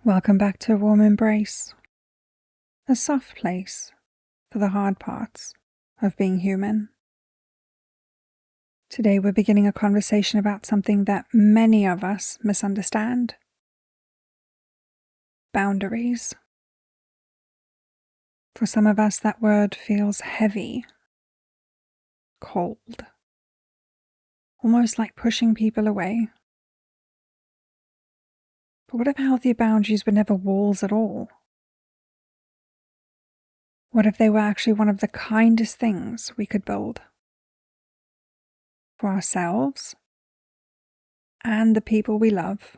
Welcome back to a warm embrace, a soft place for the hard parts of being human. Today we're beginning a conversation about something that many of us misunderstand: boundaries. For some of us, that word feels heavy, cold, almost like pushing people away. But what if healthy boundaries were never walls at all? What if they were actually one of the kindest things we could build? For ourselves and the people we love.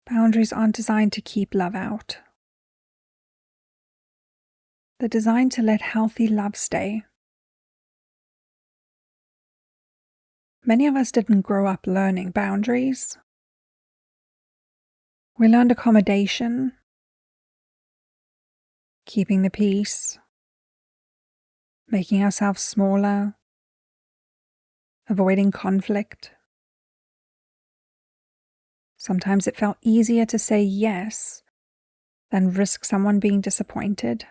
Boundaries aren't designed to keep love out. They're designed to let healthy love stay. Many of us didn't grow up learning boundaries. We learned accommodation, keeping the peace, making ourselves smaller, avoiding conflict. Sometimes it felt easier to say yes than risk someone being disappointed.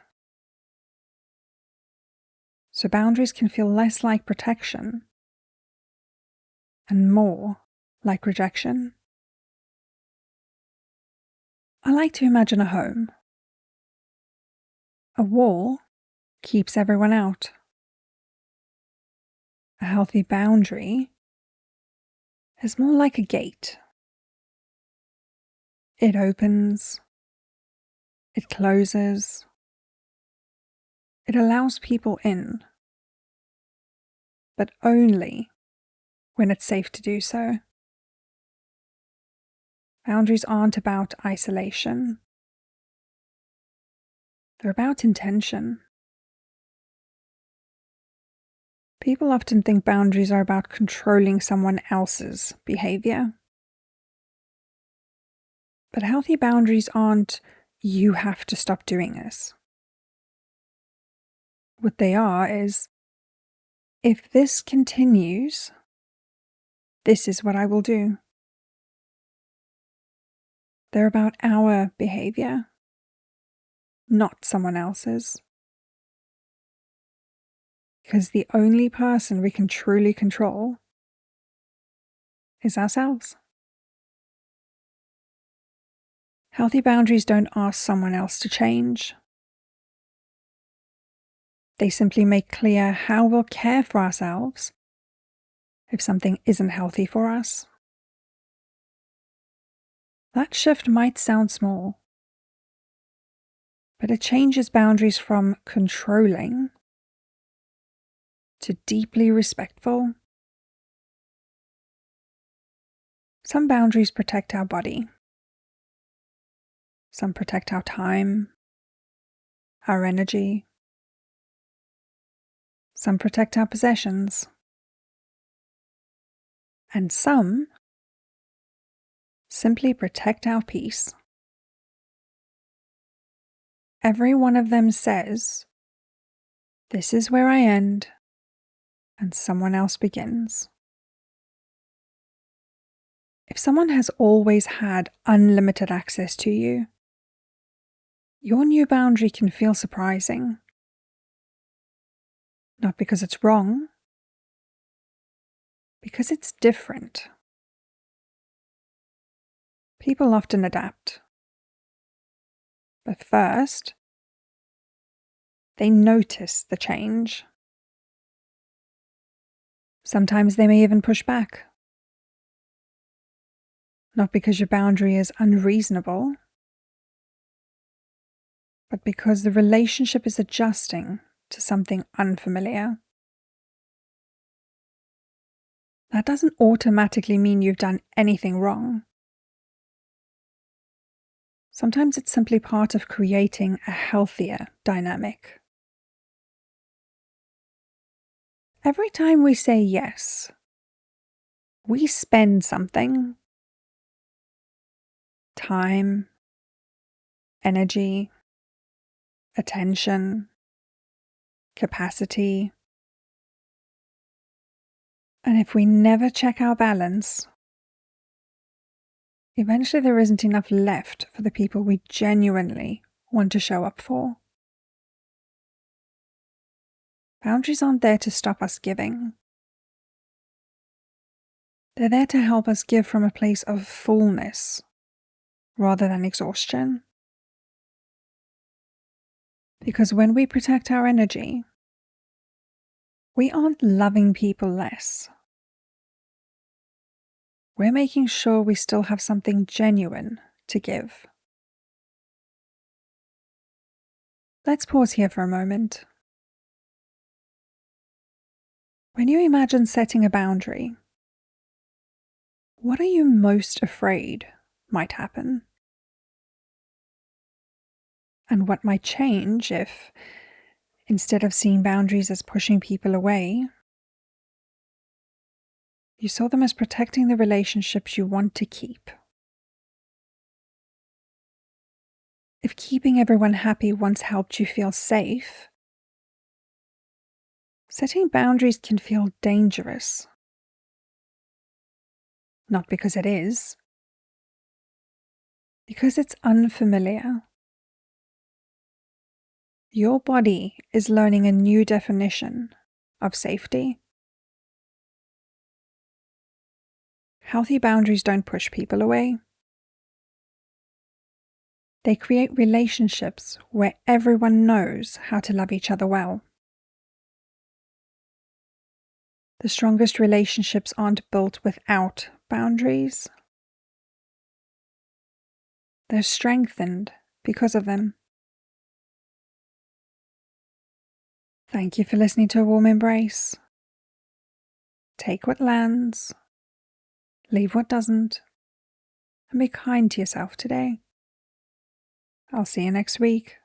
So boundaries can feel less like protection and more like rejection. I like to imagine a home. A wall keeps everyone out. A healthy boundary is more like a gate. It opens, it closes, it allows people in, but only when it's safe to do so. Boundaries aren't about isolation. They're about intention. People often think boundaries are about controlling someone else's behavior. But healthy boundaries aren't, you have to stop doing this. What they are is, if this continues, this is what I will do. They're about our behavior, not someone else's. Because the only person we can truly control is ourselves. Healthy boundaries don't ask someone else to change. They simply make clear how we'll care for ourselves if something isn't healthy for us. That shift might sound small, but it changes boundaries from controlling to deeply respectful. Some boundaries protect our body. Some protect our time, our energy. Some protect our possessions. And some simply protect our peace. Every one of them says, this is where I end and someone else begins. If someone has always had unlimited access to you, your new boundary can feel surprising. Not because it's wrong, because it's different. People often adapt. But first, they notice the change. Sometimes they may even push back. Not because your boundary is unreasonable, but because the relationship is adjusting to something unfamiliar. That doesn't automatically mean you've done anything wrong. Sometimes it's simply part of creating a healthier dynamic. Every time we say yes, we spend something: time, energy, attention, capacity. And if we never check our balance, eventually there isn't enough left for the people we genuinely want to show up for. Boundaries aren't there to stop us giving. They're there to help us give from a place of fullness rather than exhaustion. Because when we protect our energy, we aren't loving people less. We're making sure we still have something genuine to give. Let's pause here for a moment. When you imagine setting a boundary, what are you most afraid might happen? And what might change if, instead of seeing boundaries as pushing people away, you saw them as protecting the relationships you want to keep? If keeping everyone happy once helped you feel safe, setting boundaries can feel dangerous. Not because it is, because it's unfamiliar. Your body is learning a new definition of safety. Healthy boundaries don't push people away. They create relationships where everyone knows how to love each other well. The strongest relationships aren't built without boundaries. They're strengthened because of them. Thank you for listening to A Warm Embrace. Take what lands, leave what doesn't, and be kind to yourself today. I'll see you next week.